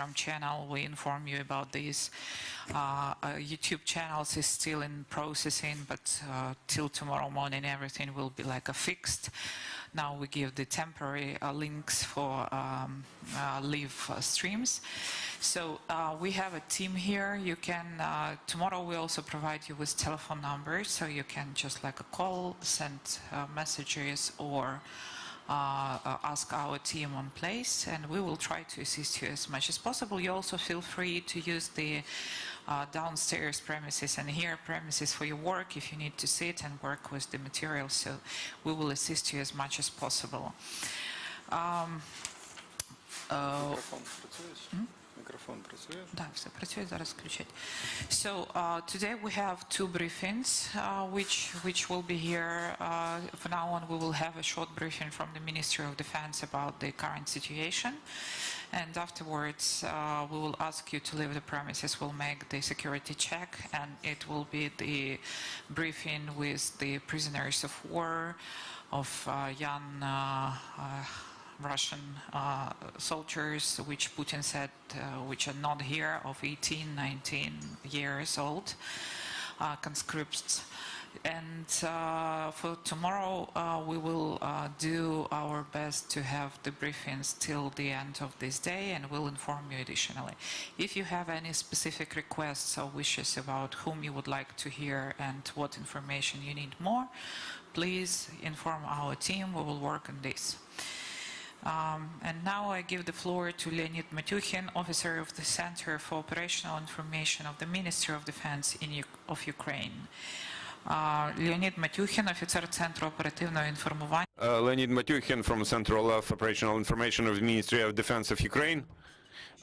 Telegram channel, we inform you about this. YouTube channels is still in processing, but till tomorrow morning everything will be like fixed. Now we give the temporary links for live streams. So we have a team here. You can, tomorrow we also provide you with telephone numbers, so you can just like call, send messages, or ask our team on place, and we will try to assist you as much as possible. You also feel free to use the downstairs premises and here premises for your work if you need to sit and work with the materials, so we will assist you as much as possible. Мікрофон працює? Так, все працює, зараз включать. So today we have two briefings which will be here. For now on we will have a short briefing from the Ministry of Defense about the current situation, and afterwards we will ask you to leave the premises. We'll make the security check, and it will be the briefing with the prisoners of war, of young Russian soldiers, which Putin said, which are not here, of 18, 19 years old, conscripts. And for tomorrow, we will do our best to have the briefings till the end of this day, and we'll inform you additionally. If you have any specific requests or wishes about whom you would like to hear and what information you need more, please inform our team. We will work on this. And now I give the floor to Leoніда Матюхіна, officer of the Center for Operational Information of the Ministry of Defense of Ukraine. Леонід Матюхін, офіцер Центру оперативного інформування. Leonid Matюхін from Central of Operational Information of the Ministry of Defense of Ukraine.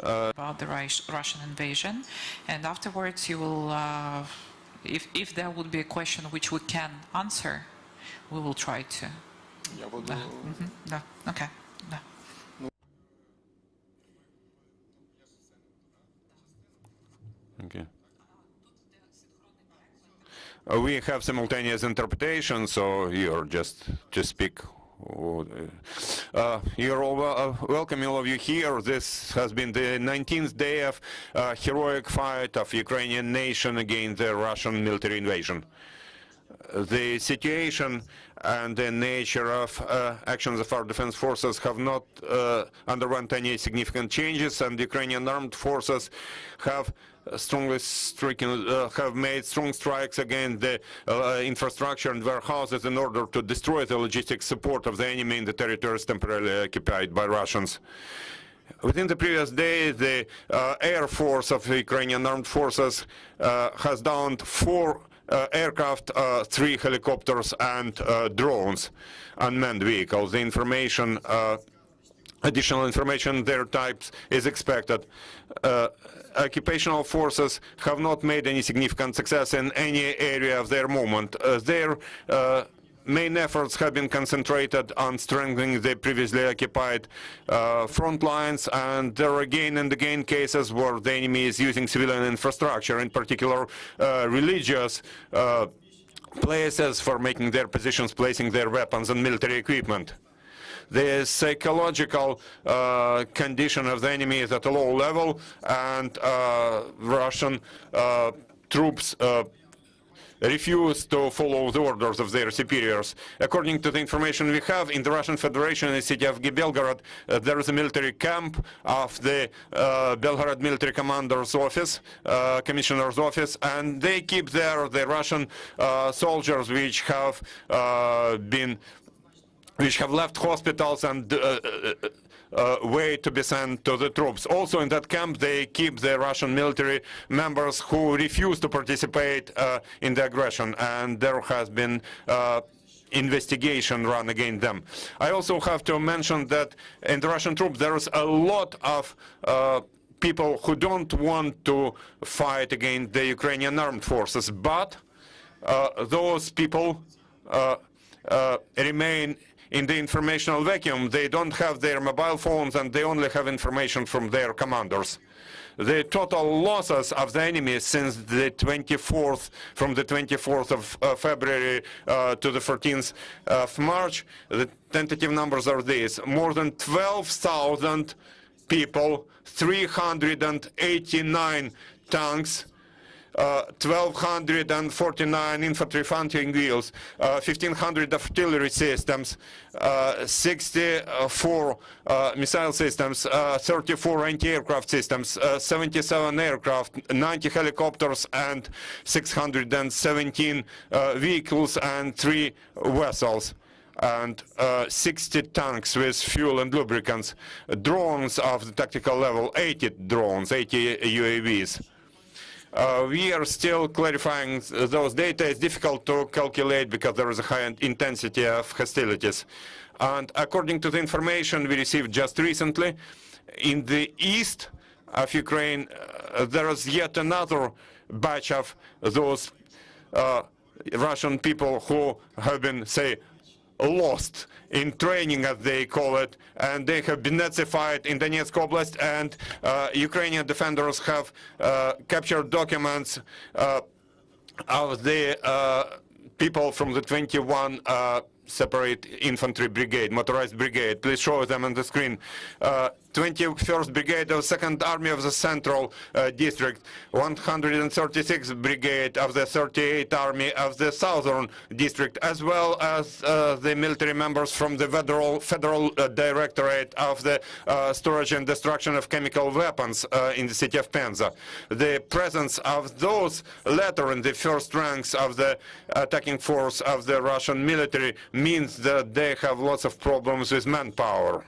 About the Russian invasion, and afterwards you will, if there would be a question which we can answer, we will try to. Я буду... Да. Okay. Да. Okay. We have simultaneous interpretation, so you're just to speak. You're all welcome, all of you here. This has been the 19th day of heroic fight of Ukrainian nation against the Russian military invasion. The situation and the nature of actions of our defense forces have not underwent any significant changes, and the Ukrainian armed forces have have made strong strikes against the infrastructure and warehouses in order to destroy the logistics support of the enemy in the territories temporarily occupied by Russians. Within the previous day, the Air Force of the Ukrainian armed forces has downed 4 aircraft, 3 helicopters, and drones, unmanned vehicles. The information, additional information, their types, is expected. Occupational forces have not made any significant success in any area of their movement. Their main efforts have been concentrated on strengthening the previously occupied front lines, and there are again and again cases where the enemy is using civilian infrastructure, in particular religious places, for making their positions, placing their weapons and military equipment. The psychological condition of the enemy is at a low level, and Russian troops refuse to follow the orders of their superiors. According to the information we have, in the Russian Federation, in the city of Belgorod, there is a military camp of the Belgorod military commander's office, commissioner's office, and they keep there the Russian soldiers which have left hospitals and wait to be sent to the troops. Also in that camp they keep the Russian military members who refuse to participate in the aggression, and there has been investigation run against them. I also have to mention that in the Russian troops there is a lot of people who don't want to fight against the Ukrainian armed forces, but those people remain in the informational vacuum. They don't have their mobile phones, and they only have information from their commanders. The total losses of the enemy since the 24th, from the 24th of February to the 14th of March, the tentative numbers are these: more than 12,000 people, 389 tanks, 1,249 infantry fighting wheels, 1,500 artillery systems, 64 missile systems, 34 anti-aircraft systems, 77 aircraft, 90 helicopters, and 617 vehicles and 3 vessels, and 60 tanks with fuel and lubricants, drones of the tactical level, 80 drones, 80 UAVs. We are still clarifying those data. It's difficult to calculate because there is a high intensity of hostilities. And according to the information we received just recently, in the east of Ukraine, there is yet another batch of those Russian people who have been, say, lost in training, as they call it, and they have been Nazified in Donetsk Oblast, and Ukrainian defenders have captured documents of the people from the 21 separate infantry brigade, motorized brigade. Please show them on the screen. 21st Brigade of 2nd Army of the Central District, 136th Brigade of the 38th Army of the Southern District, as well as the military members from the Federal Directorate of the Storage and Destruction of Chemical Weapons in the city of Penza. The presence of those latter in the first ranks of the attacking force of the Russian military means that they have lots of problems with manpower.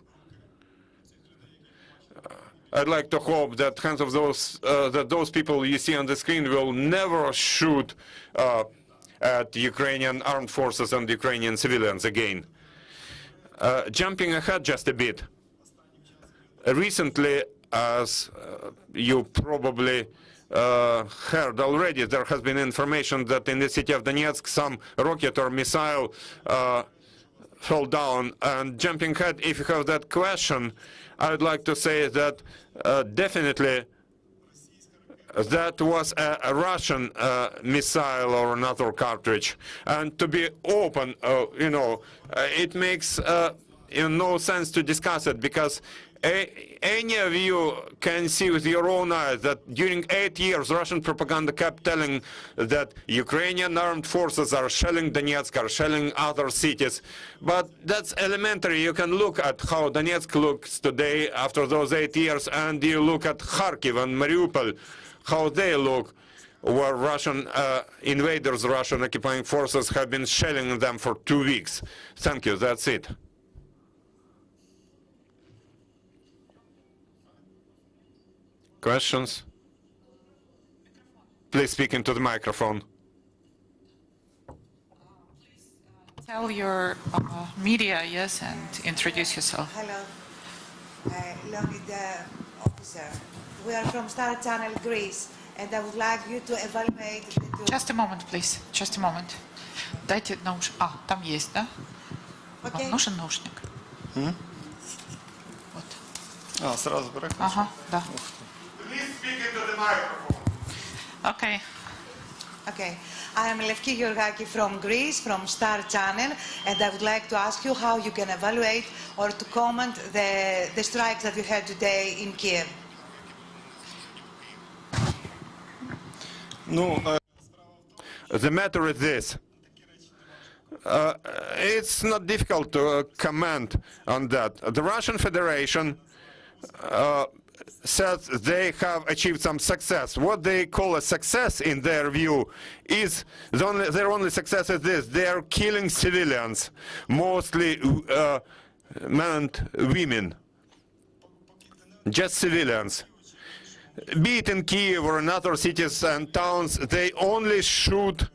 I'd like to hope that hands of those that those people you see on the screen will never shoot at Ukrainian armed forces and Ukrainian civilians again. Jumping ahead just a bit, recently, as you probably heard already, there has been information that in the city of Donetsk some rocket or missile fell down. And jumping ahead, if you have that question, I would like to say that definitely that was a Russian missile or another cartridge. And to be open, it makes no sense to discuss it, because any of you can see with your own eyes that during 8 years Russian propaganda kept telling that Ukrainian armed forces are shelling Donetsk, are shelling other cities. But that's elementary. You can look at how Donetsk looks today after those 8 years, and you look at Kharkiv and Mariupol, how they look, where Russian invaders, Russian occupying forces have been shelling them for 2 weeks. Thank you. That's it. Questions? Please speak into the microphone. Tell your media, yes, and introduce yourself. Hello, Leoніда officer. We are from Star Channel, Greece, and I would like you to evaluate the two... Just a moment, please. Just a moment. Дайте наушник. Там есть, да? Okay. Нужен наушник? Вот. Сразу переключу? Ага, да. Please speak into the microphone. Okay. Okay, I am Levki Georgaki from Greece, from Star Channel, and I would like to ask you how you can evaluate or to comment the strikes that you had today in Kiev. The matter is this. It's not difficult to comment on that. The Russian Federation says they have achieved some success. What they call a success in their view is their only success is this: they are killing civilians, mostly men and women, just civilians. Be it in Kiev or in other cities and towns, they only shoot,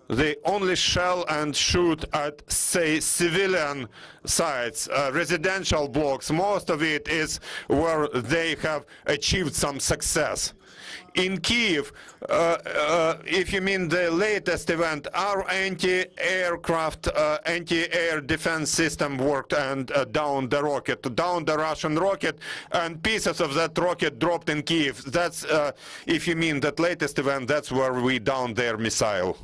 they only shell and shoot at, say, civilian sites, residential blocks. Most of it is where they have achieved some success. In Kiev, if you mean the latest event, our anti-aircraft, anti-air defense system worked and downed the Russian rocket, and pieces of that rocket dropped in Kiev. That's, if you mean that latest event, that's where we downed their missile.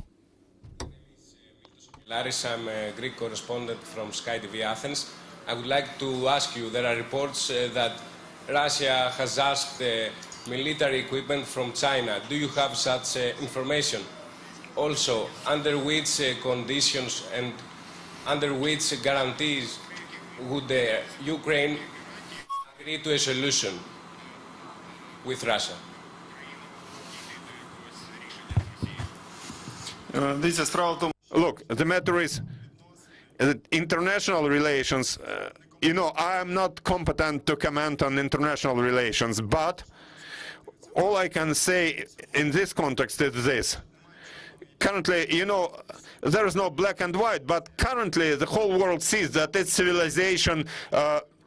Laris, I'm a Greek correspondent from Sky TV Athens. I would like to ask you, there are reports that Russia has asked military equipment from China. Do you have such information? Also, under which conditions and under which guarantees would Ukraine agree to a solution with Russia? Дивіться, справа в тому, Look, the matter is that international relations, I am not competent to comment on international relations, but all I can say in this context is this. Currently, there is no black and white, but currently the whole world sees that it's civilization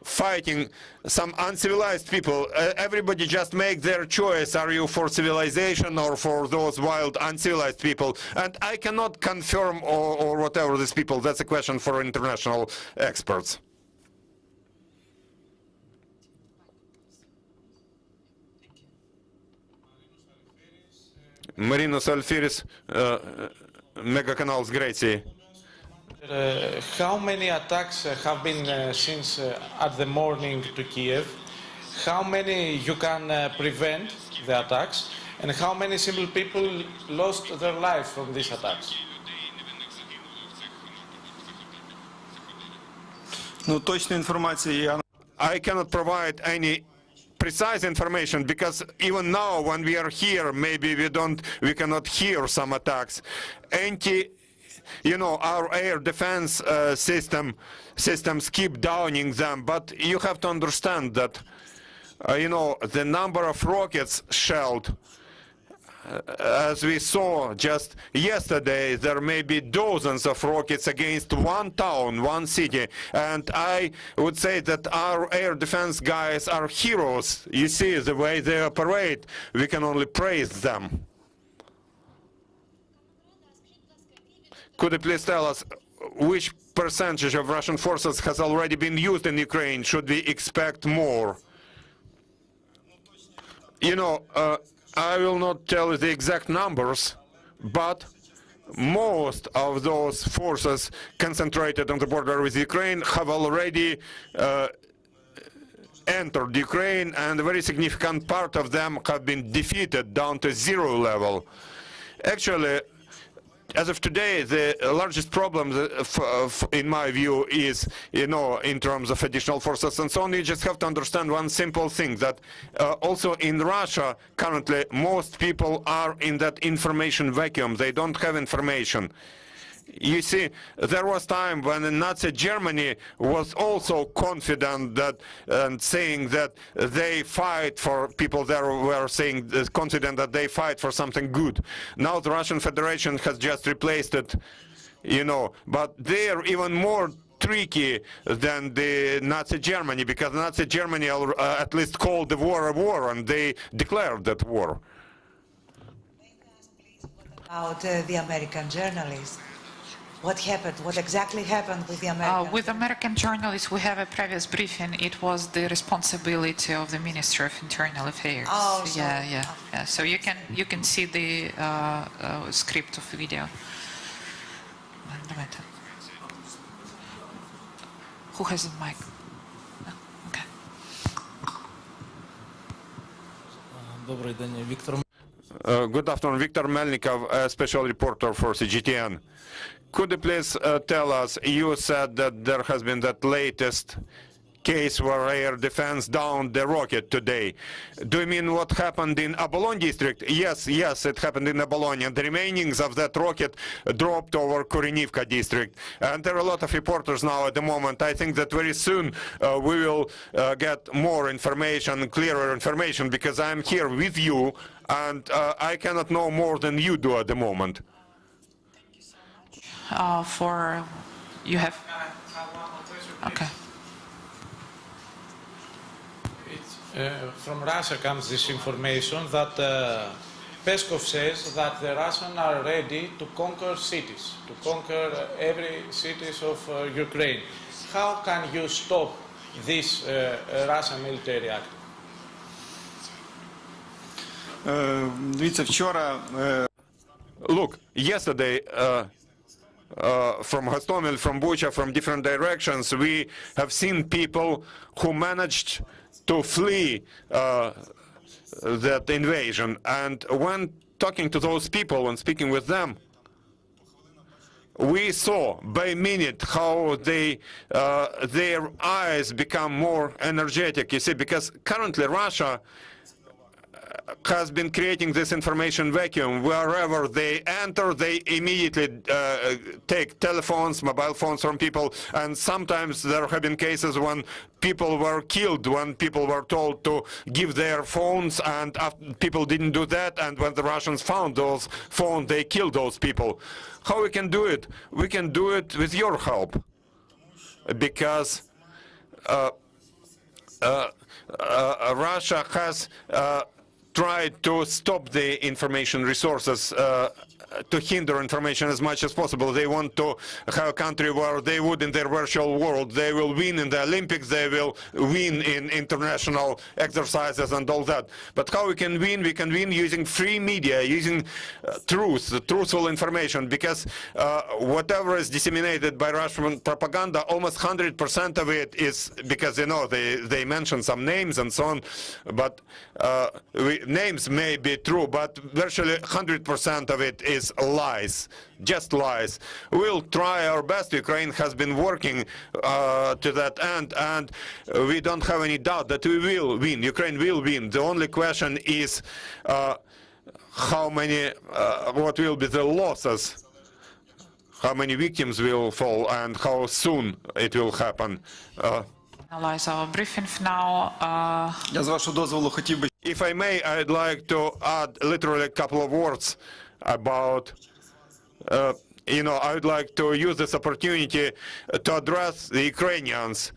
fighting some uncivilized people. Everybody just make their choice. Are you for civilization or for those wild uncivilized people? And I cannot confirm or whatever these people. That's a question for international experts. Marinos Alfiris, Megakanal z Греції. How many attacks have been since at the morning to Kiev? How many you can prevent the attacks? And how many simple people lost their life from these attacks? ну, точної інформації я I cannot provide any precise information because even now when we are here, maybe we cannot hear some attacks. Our air defense systems keep downing them, but you have to understand that, the number of rockets shelled, as we saw just yesterday, there may be dozens of rockets against one town, one city, and I would say that our air defense guys are heroes. You see the way they operate, we can only praise them. Could you please tell us which percentage of Russian forces has already been used in Ukraine? Should we expect more? I will not tell you the exact numbers, but most of those forces concentrated on the border with Ukraine have already entered Ukraine, and a very significant part of them have been defeated down to zero level. Actually, as of today, the largest problem, in my view, is, in terms of additional forces and so on, you just have to understand one simple thing, that also in Russia, currently, most people are in that information vacuum. They don't have information. You see, there was time when in Nazi Germany was also confident that and saying that they fight for, people there were saying confident that they fight for something good. Now the Russian Federation has just replaced it, but they are even more tricky than the Nazi Germany, because Nazi Germany at least called the war a war, and they declared that war. About the American journalists. What happened? What exactly happened with the Americans? With American journalists, we have a previous briefing. It was the responsibility of the Ministry of Internal Affairs. Oh, so, yeah. So you can see the script of video. Who has the mic? Okay. Добрий день, Віктор. Good afternoon, Viktor Melnikov, a special reporter for CGTN. Could you please tell us, you said that there has been that latest case where air defense downed the rocket today. Do you mean what happened in Abolon district? Yes, it happened in Abolon, and the remainings of that rocket dropped over Kurinivka district. And there are a lot of reporters now at the moment. I think that very soon we will get more information, clearer information, because I'm here with you, and I cannot know more than you do at the moment. You have... Okay. From Russia comes this information that Peskov says that the Russians are ready to conquer cities, to conquer every cities of Ukraine. How can you stop this Russian military act? Дивіться, вчора Look, yesterday from Hostomel, from Bucha, from different directions, we have seen people who managed to flee that invasion. And when talking to those people, when speaking with them, we saw by minute how they, their eyes become more energetic, you see, because currently Russia has been creating this information vacuum. Wherever they enter, they immediately take telephones, mobile phones from people, and sometimes there have been cases when people were killed, when people were told to give their phones, and people didn't do that, and when the Russians found those phones, they killed those people. How we can do it? We can do it with your help, because Russia has tried to stop the information resources, to hinder information as much as possible. They want to have a country where they would, in their virtual world, they will win in the Olympics, they will win in international exercises and all that. But how we can win? We can win using free media, using truthful information, because whatever is disseminated by Russian propaganda, almost 100% of it is, because, you know, they mention some names and so on, but names may be true, but virtually 100% of it is lies, just lies. We'll try our best. Ukraine has been working to that end, and we don't have any doubt that we will win. Ukraine will win. The only question is how many, what will be the losses, how many victims will fall, and how soon it will happen. Analyze our briefing now. Я з вашого дозволу хотів би If I may, I'd like to add literally a couple of words about, you know, I would like to use this opportunity to address the Ukrainians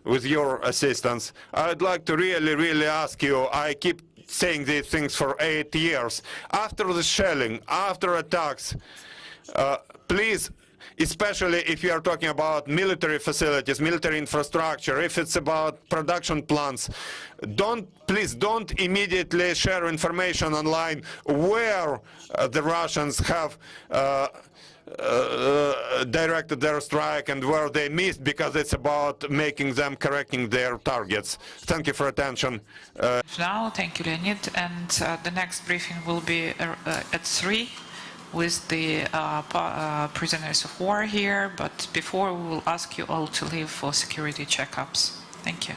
with your assistance. I'd like to really ask you, I keep saying these things for 8 years, after the shelling, after attacks, please, especially if you are talking about military facilities, military infrastructure, if it's about production plants, please don't immediately share information online where the Russians have directed their strike and where they missed, because it's about making them correcting their targets. Thank you for attention. Now, thank you, Leonid. And the next briefing will be at 3. With the prisoners of war here, but before we will ask you all to leave for security checkups. Thank you.